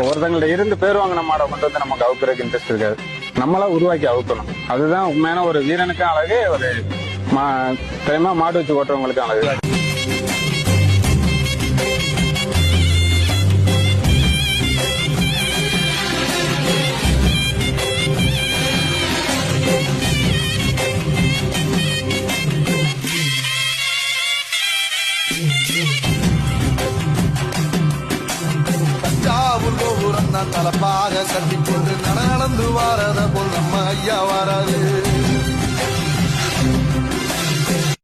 ஒருத்தங்கள்ட்ட இருந்து பேர் வாங்கின மாடை கொண்டு வந்து நமக்கு அவுக்குறதுக்கு இன்ட்ரெஸ்ட் இருக்காது. நம்மளா உருவாக்கி அவுக்கணும். அதுதான் உண்மையான ஒரு வீரனுக்கும் அழகு, ஒரு திறமா மாடு வச்சு ஓட்டுறவங்களுக்கும் அழகு. தலப்பாக கட்டிக்கொண்டு நடந்து வாரத போல் நம்ம ஐயா வராது.